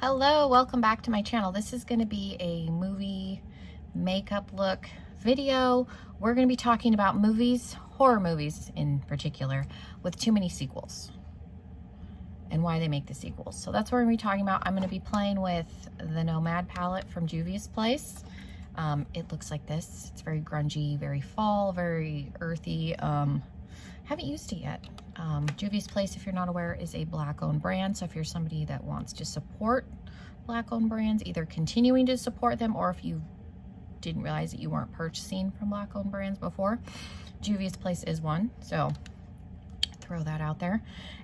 Hello, welcome back to my channel. This is going to be a movie makeup look video. We're going to be talking about movies, horror movies in particular, with too many sequels and why they make the sequels. So that's what we're going to be talking about. I'm going to be playing with the Nomad palette from Juvia's place. It looks like this. It's very grungy, very fall, very earthy. Haven't used it yet. Juvia's Place, if you're not aware, is a Black-owned brand. So if you're somebody that wants to support Black-owned brands, either continuing to support them, or if you didn't realize that you weren't purchasing from Black-owned brands before, Juvia's Place is one. So throw that out there.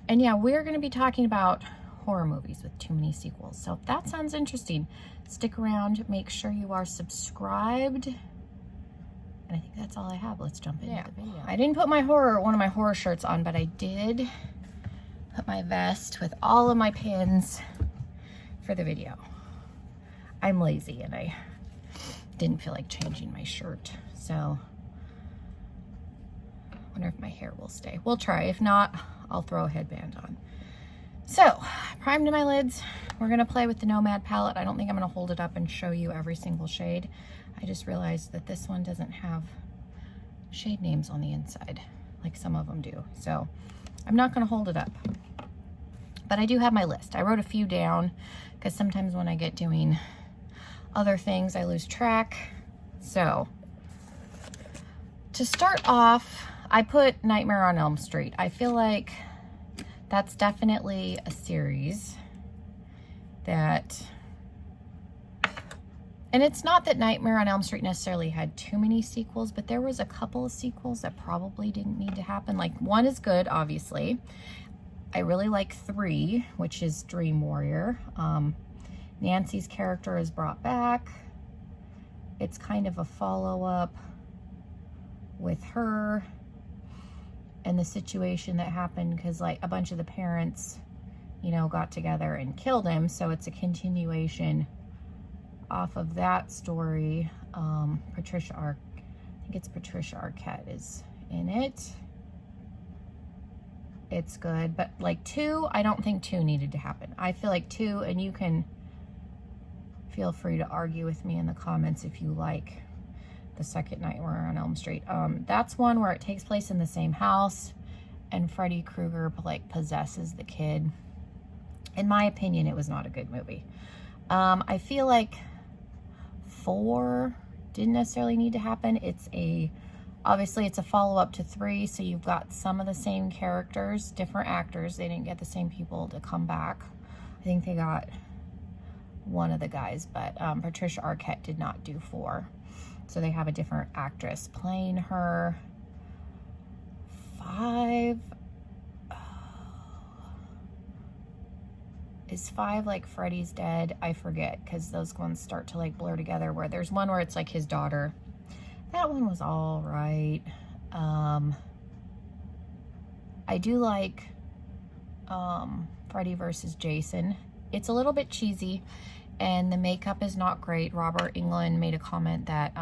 And yeah, we're going to be talking about horror movies with too many sequels. So if that sounds interesting, stick around. Make sure you are subscribed. And I think that's all I have. Let's jump into the video. I didn't put one of my horror shirts on, but I did put my vest with all of my pins for the video. I'm lazy and I didn't feel like changing my shirt. So I wonder if my hair will stay. We'll try. If not, I'll throw a headband on. So, primed to my lids. We're going to play with the Nomad palette. I don't think I'm going to hold it up and show you every single shade. I just realized that this one doesn't have shade names on the inside like some of them do. So, I'm not going to hold it up. But I do have my list. I wrote a few down because sometimes when I get doing other things, I lose track. So, to start off, I put Nightmare on Elm Street. I feel like that's definitely a series that, and it's not that Nightmare on Elm Street necessarily had too many sequels, but there was a couple of sequels that probably didn't need to happen. Like, one is good, obviously. I really like 3, which is Dream Warrior. Nancy's character is brought back. It's kind of a follow-up with her and the situation that happened because like a bunch of the parents, you know, got together and killed him. So it's a continuation off of that story. I think it's Patricia Arquette is in it. It's good, but like 2, I don't think 2 needed to happen. I feel like 2, and you can feel free to argue with me in the comments if you like the second Nightmare on Elm Street. That's one where it takes place in the same house and Freddy Krueger like possesses the kid. In my opinion, it was not a good movie. I feel like 4 didn't necessarily need to happen. Obviously it's a follow-up to 3, so you've got some of the same characters, different actors. They didn't get the same people to come back. I think they got one of the guys, but Patricia Arquette did not do 4. So they have a different actress playing her. 5. Is 5 like Freddy's Dead? I forget because those ones start to like blur together, where there's one where it's like his daughter. That one was all right. I do like Freddy versus Jason. It's a little bit cheesy and the makeup is not great. Robert Englund made a comment that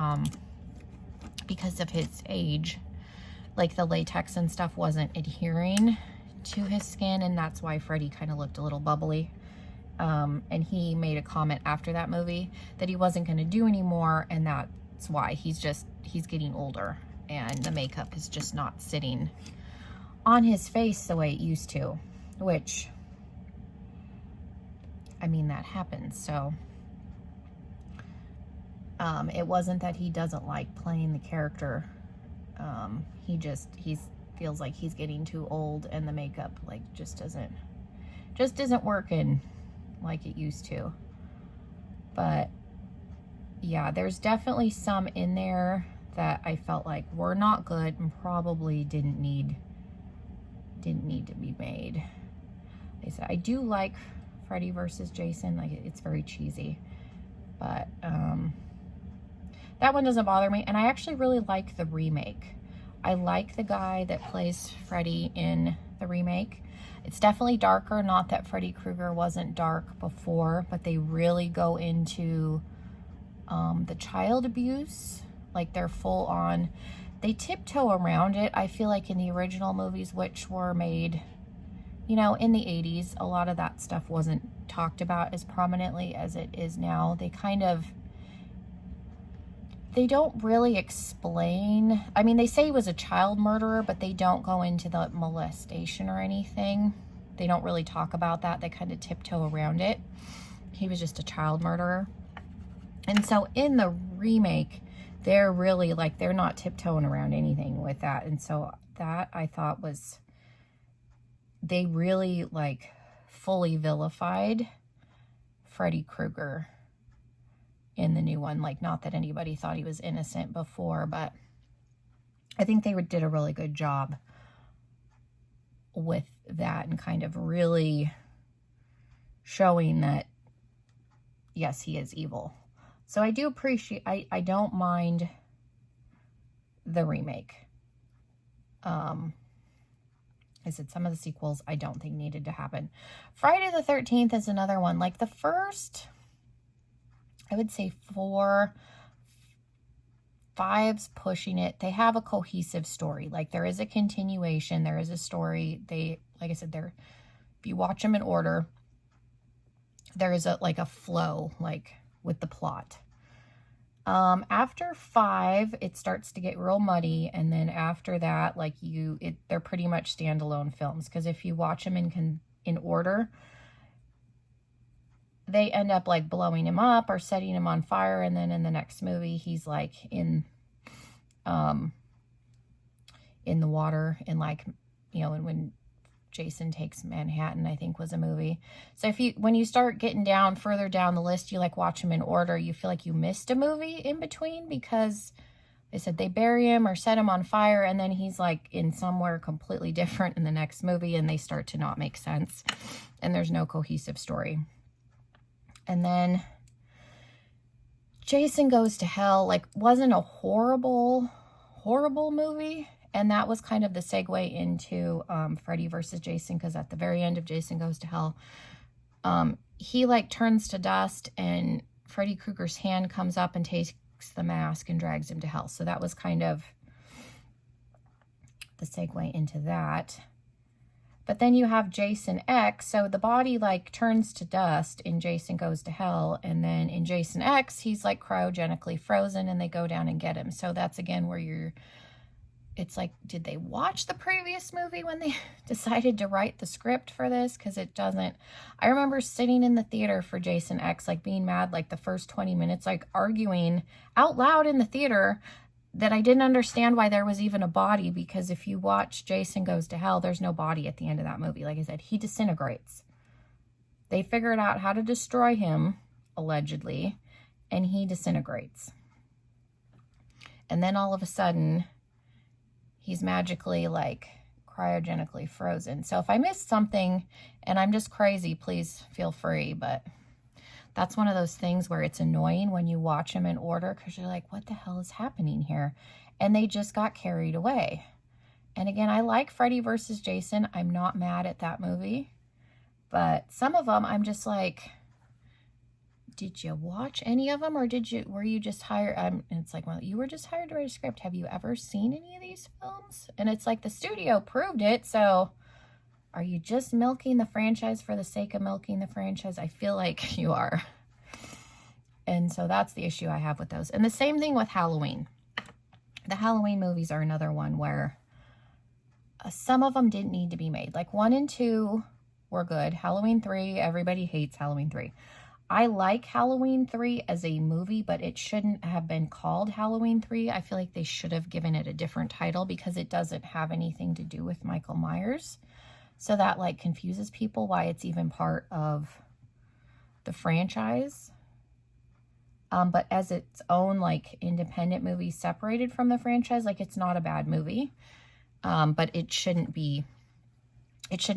because of his age, like the latex and stuff wasn't adhering to his skin, and that's why Freddy kind of looked a little bubbly. And he made a comment after that movie that he wasn't going to do anymore, and that's why he's getting older and the makeup is just not sitting on his face the way it used to, which, I mean, that happens. So it wasn't that he doesn't like playing the character. He feels like he's getting too old and the makeup like just isn't working like it used to. But yeah, there's definitely some in there that I felt like were not good and probably didn't need to be made. Like I said, I do like Freddy versus Jason. Like, it's very cheesy, but that one doesn't bother me. And I actually really like the remake. I like the guy that plays Freddy in the remake. It's definitely darker. Not that Freddy Krueger wasn't dark before, but they really go into the child abuse. Like, they're full on. They tiptoe around it. I feel like in the original movies, which were made, you know, in the 80s, a lot of that stuff wasn't talked about as prominently as it is now. They don't really explain. I mean, they say he was a child murderer, but they don't go into the molestation or anything. They don't really talk about that. They kind of tiptoe around it. He was just a child murderer. And so in the remake, they're really like, they're not tiptoeing around anything with that. And so that I thought was, they really like fully vilified Freddy Krueger in the new one. Like, not that anybody thought he was innocent before, but I think they did a really good job with that and kind of really showing that, yes, he is evil. So I do appreciate, I don't mind the remake. I said some of the sequels I don't think needed to happen. Friday the 13th is another one. Like the first, I would say 4, 5's pushing it. They have a cohesive story. Like there is a continuation. There is a story. They, like I said, if you watch them in order, there is a flow, like with the plot. After 5, it starts to get real muddy, and then after that, like they're pretty much standalone films, because if you watch them in order, they end up like blowing him up or setting him on fire, and then in the next movie, he's like in the water, and like, you know, and when Jason Takes Manhattan, I think, was a movie. So when you start getting further down the list, you like watch them in order, you feel like you missed a movie in between, because they said they bury him or set him on fire, and then he's like in somewhere completely different in the next movie, and they start to not make sense, and there's no cohesive story. And then Jason Goes to Hell, like, wasn't a horrible movie. And that was kind of the segue into Freddy versus Jason, because at the very end of Jason Goes to Hell, he like turns to dust, and Freddy Krueger's hand comes up and takes the mask and drags him to hell. So that was kind of the segue into that. But then you have Jason X. So the body like turns to dust in Jason Goes to Hell. And then in Jason X, he's like cryogenically frozen, and they go down and get him. So that's again where it's like, did they watch the previous movie when they decided to write the script for this? Because it doesn't. I remember sitting in the theater for Jason X, like being mad like the first 20 minutes, like arguing out loud in the theater that I didn't understand why there was even a body, because if you watch Jason Goes to Hell, there's no body at the end of that movie. Like I said, he disintegrates. They figured out how to destroy him, allegedly, and he disintegrates. And then all of a sudden, he's magically like cryogenically frozen. So if I missed something and I'm just crazy, please feel free. But that's one of those things where it's annoying when you watch them in order, because you're like, what the hell is happening here? And they just got carried away. And again, I like Freddy versus Jason. I'm not mad at that movie. But some of them, I'm just like, did you watch any of them, or were you just hired? And it's like, well, you were just hired to write a script. Have you ever seen any of these films? And it's like, the studio proved it. So are you just milking the franchise for the sake of milking the franchise? I feel like you are. And so that's the issue I have with those. And the same thing with Halloween. The Halloween movies are another one where some of them didn't need to be made. Like 1 and 2 were good. Halloween 3, everybody hates Halloween 3. I like Halloween 3 as a movie, but it shouldn't have been called Halloween 3. I feel like they should have given it a different title, because it doesn't have anything to do with Michael Myers. So that like confuses people why it's even part of the franchise. But as its own like independent movie separated from the franchise, like it's not a bad movie. But it should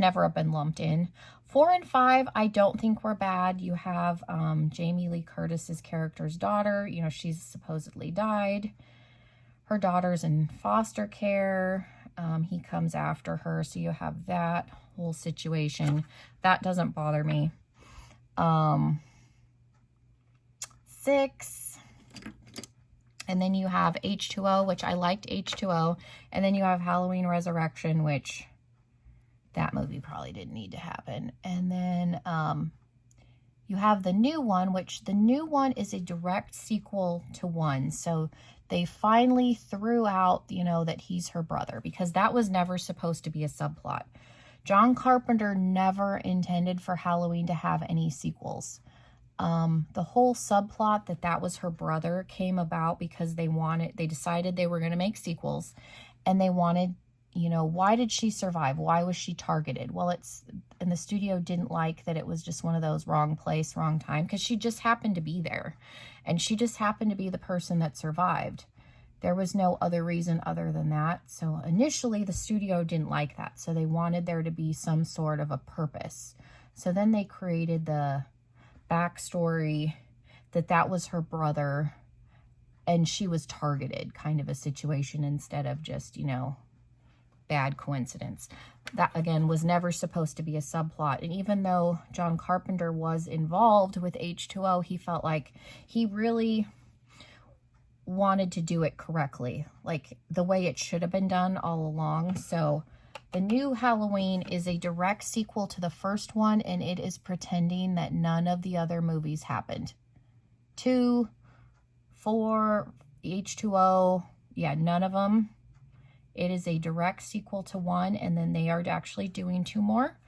never have been lumped in. 4 and 5, I don't think were bad. You have Jamie Lee Curtis's character's daughter. You know, she's supposedly died. Her daughter's in foster care. He comes after her, so you have that whole situation. That doesn't bother me. 6, and then you have H2O, which I liked H2O, and then you have Halloween Resurrection, which that movie probably didn't need to happen. And then You have the new one, which the new one is a direct sequel to 1. So they finally threw out, you know, that he's her brother, because that was never supposed to be a subplot. John Carpenter never intended for Halloween to have any sequels. The whole subplot that was her brother came about because they decided they were going to make sequels, and they wanted, you know, why did she survive? Why was she targeted? Well, and the studio didn't like that it was just one of those wrong place, wrong time, because she just happened to be there, and she just happened to be the person that survived. There was no other reason other than that. So initially the studio didn't like that. So they wanted there to be some sort of a purpose. So then they created the backstory that was her brother and she was targeted, kind of a situation, instead of just, you know, bad coincidence. That, again, was never supposed to be a subplot. And even though John Carpenter was involved with H2O, he felt like he really wanted to do it correctly, like the way it should have been done all along. So the new Halloween is a direct sequel to the first one, and it is pretending that none of the other movies happened. 2, 4, H2O, yeah, none of them. It is a direct sequel to 1, and then they are actually doing 2 more.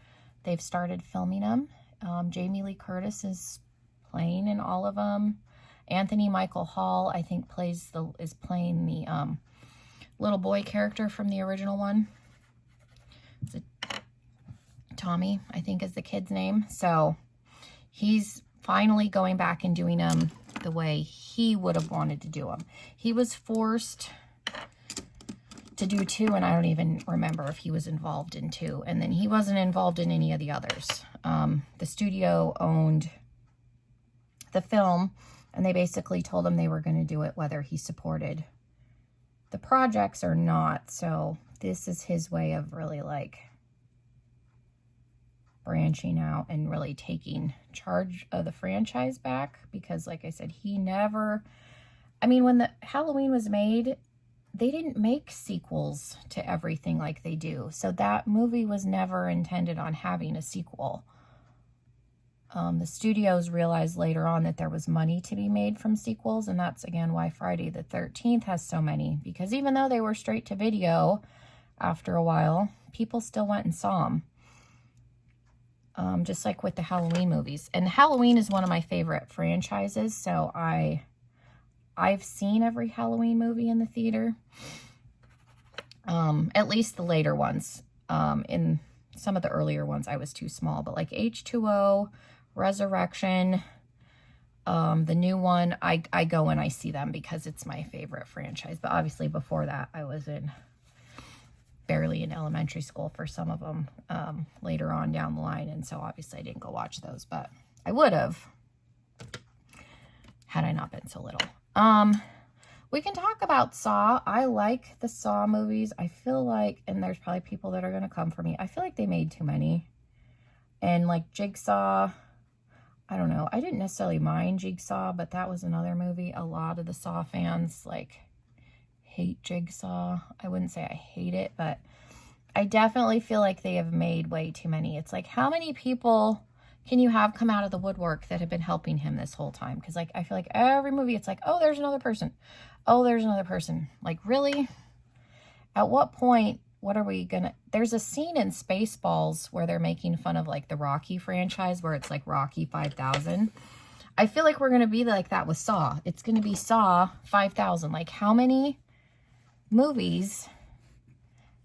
They've started filming them. Jamie Lee Curtis is playing in all of them. Anthony Michael Hall, I think, is playing the little boy character from the original one. Tommy, I think, is the kid's name. So he's finally going back and doing them the way he would have wanted to do them. He was forced to do 2, and I don't even remember if he was involved in 2. And then he wasn't involved in any of the others. The studio owned the film, and they basically told him they were going to do it whether he supported the projects or not. So this is his way of really, like, branching out and really taking charge of the franchise back, because, like I said, he never, I mean, when the Halloween was made, they didn't make sequels to everything like they do. So that movie was never intended on having a sequel. The studios realized later on that there was money to be made from sequels, and that's, again, why Friday the 13th has so many, because even though they were straight to video, after a while, people still went and saw them. Just like with the Halloween movies. And Halloween is one of my favorite franchises, so I've seen every Halloween movie in the theater. At least the later ones. In some of the earlier ones, I was too small. But like H2O, Resurrection, the new one, I go and I see them because it's my favorite franchise. But obviously before that, I was barely in elementary school for some of them later on down the line. And so obviously I didn't go watch those, but I would have had I not been so little. We can talk about Saw. I like the Saw movies. I feel like, and there's probably people that are going to come for me, I feel like they made too many. And like Jigsaw, I don't know. I didn't necessarily mind Jigsaw, but that was another movie. A lot of the Saw fans, like, hate Jigsaw. I wouldn't say I hate it, but I definitely feel like they have made way too many. It's like, how many people can you have come out of the woodwork that have been helping him this whole time? Because, like, I feel like every movie, it's like, oh, there's another person. Oh, there's another person. Like, really? At what point, what are we gonna... There's a scene in Spaceballs where they're making fun of, like, the Rocky franchise, where it's, like, Rocky 5000. I feel like we're gonna be like that with Saw. It's gonna be Saw 5000. Like, how many movies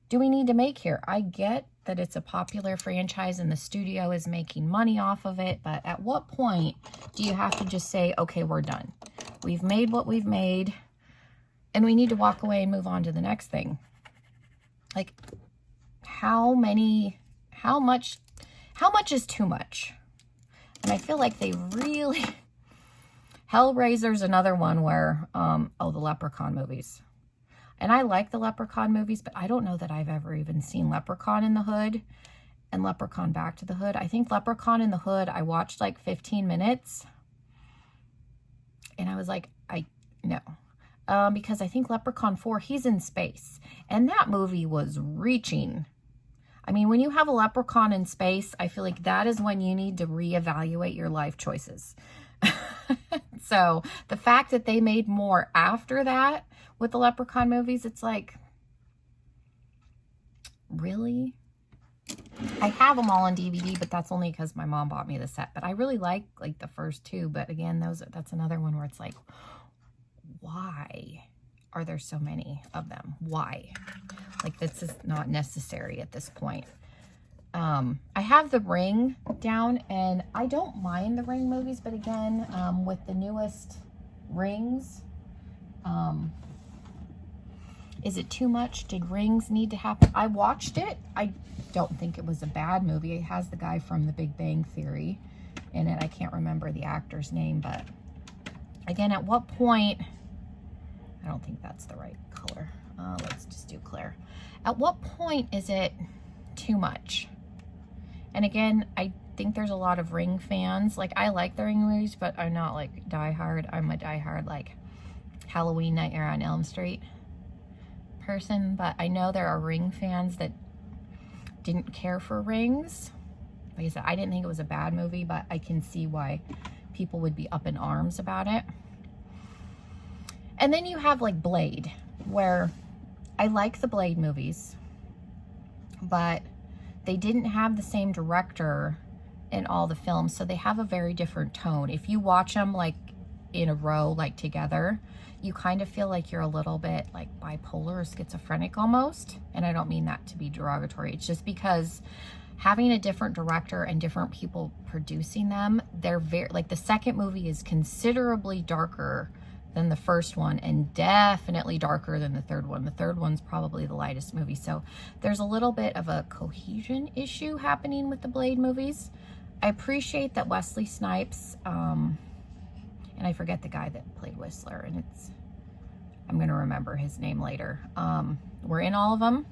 do we need to make here? I get that it's a popular franchise and the studio is making money off of it, but at what point do you have to just say, okay, we're done. We've made what we've made, and we need to walk away and move on to the next thing. Like, how much is too much? And I feel like they really... Hellraiser's another one where, the Leprechaun movies. And I like the Leprechaun movies, but I don't know that I've ever even seen Leprechaun in the Hood and Leprechaun Back to the Hood. I think Leprechaun in the Hood, I watched like 15 minutes. And I was like, no. Because I think Leprechaun 4, he's in space. And that movie was reaching. I mean, when you have a leprechaun in space, I feel like that is when you need to reevaluate your life choices. So the fact that they made more after that with the leprechaun movies, it's like, really? I have them all on DVD, but that's only because my mom bought me the set. But I really like the first two. But again, that's another one where it's like, why are there so many of them? Why? Like, this is not necessary at this point. I have The Ring down, and I don't mind the Ring movies, but again, with the newest Rings, is it too much? Did Rings need to happen? I watched it. I don't think it was a bad movie. It has the guy from The Big Bang Theory in it. I can't remember the actor's name, but again, at what point, I don't think that's the right color. Let's just do clear. At what point is it too much? And again, I think there's a lot of Ring fans. Like, I like the Ring movies, but I'm not like diehard. I'm a diehard like Halloween Nightmare on Elm Street person. But I know there are Ring fans that didn't care for Rings. Like I said, I didn't think it was a bad movie, but I can see why people would be up in arms about it. And then you have like Blade, where I like the Blade movies, but they didn't have the same director in all the films, so they have a very different tone. If you watch them like in a row, like together, you kind of feel like you're a little bit like bipolar or schizophrenic almost. And I don't mean that to be derogatory. It's just because having a different director and different people producing them, they're very, like, the second movie is considerably darker than the first one, and definitely darker than the third one. The third one's probably the lightest movie. So there's a little bit of a cohesion issue happening with the Blade movies. I appreciate that Wesley Snipes, and I forget the guy that played Whistler, and I'm going to remember his name later. We're in all of them.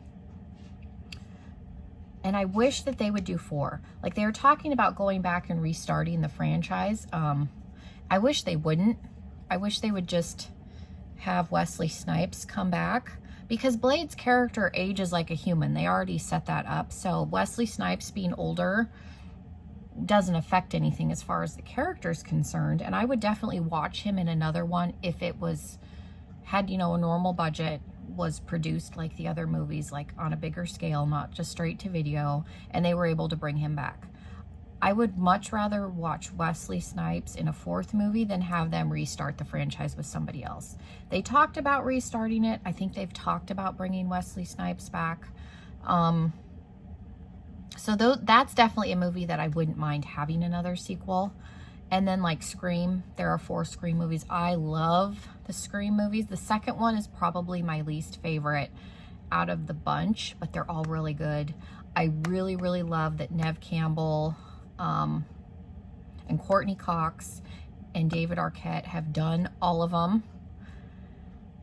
And I wish that they would do 4. Like, they were talking about going back and restarting the franchise. I wish they wouldn't. I wish they would just have Wesley Snipes come back, because Blade's character ages like a human. They already set that up. So Wesley Snipes being older doesn't affect anything as far as the character is concerned. And I would definitely watch him in another one if it had, you know, a normal budget, was produced like the other movies, like on a bigger scale, not just straight to video, and they were able to bring him back. I would much rather watch Wesley Snipes in a 4th movie than have them restart the franchise with somebody else. They talked about restarting it. I think they've talked about bringing Wesley Snipes back. So that's definitely a movie that I wouldn't mind having another sequel. And then like Scream, there are 4 Scream movies. I love the Scream movies. The second one is probably my least favorite out of the bunch, but they're all really good. I really, really love that Neve Campbell, and Courtney Cox and David Arquette have done all of them.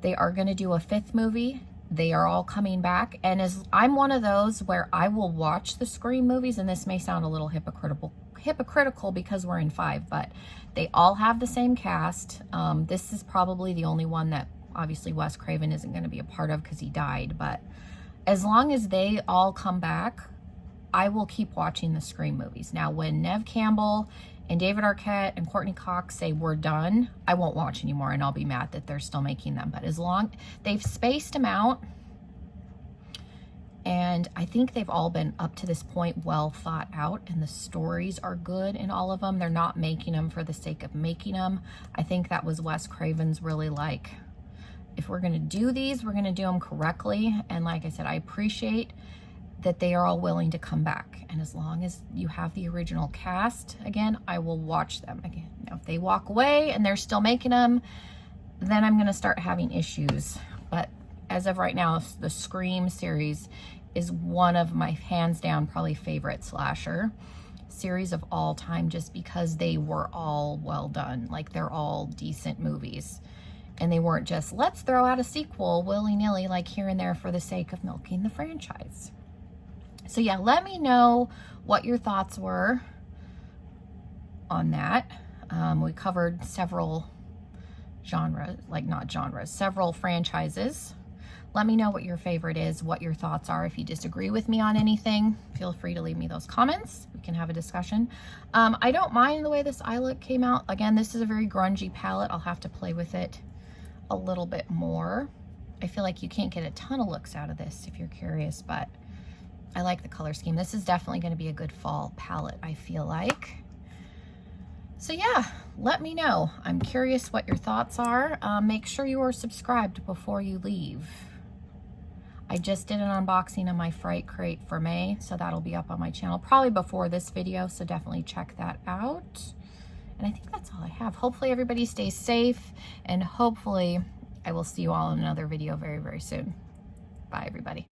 They are going to do a 5th movie. They are all coming back. And I'm one of those where I will watch the Scream movies, and this may sound a little hypocritical because we're in 5, but they all have the same cast. This is probably the only one that obviously Wes Craven isn't going to be a part of because he died. But as long as they all come back, I will keep watching the Scream movies. Now, when Neve Campbell and David Arquette and Courtney Cox say we're done, I won't watch anymore, and I'll be mad that they're still making them. But as long they've spaced them out, and I think they've all been up to this point well thought out, and the stories are good in all of them. They're not making them for the sake of making them. I think that was Wes Craven's really like, if we're going to do these, we're going to do them correctly. And like I said, I appreciate that they are all willing to come back. And as long as you have the original cast, again, I will watch them. Again, now, if they walk away and they're still making them, then I'm going to start having issues. But as of right now, the Scream series is one of my hands down probably favorite slasher series of all time, just because they were all well done. Like, they're all decent movies. And they weren't just, let's throw out a sequel willy-nilly, like here and there for the sake of milking the franchise. So yeah, let me know what your thoughts were on that. We covered several genres, like not genres, several franchises. Let me know what your favorite is, what your thoughts are. If you disagree with me on anything, feel free to leave me those comments. We can have a discussion. I don't mind the way this eye look came out. Again, this is a very grungy palette. I'll have to play with it a little bit more. I feel like you can't get a ton of looks out of this if you're curious, but I like the color scheme. This is definitely going to be a good fall palette, I feel like. So yeah, let me know. I'm curious what your thoughts are. Make sure you are subscribed before you leave. I just did an unboxing of my Fright Crate for May, so that'll be up on my channel probably before this video, so definitely check that out. And I think that's all I have. Hopefully everybody stays safe, and hopefully I will see you all in another video very, very soon. Bye, everybody.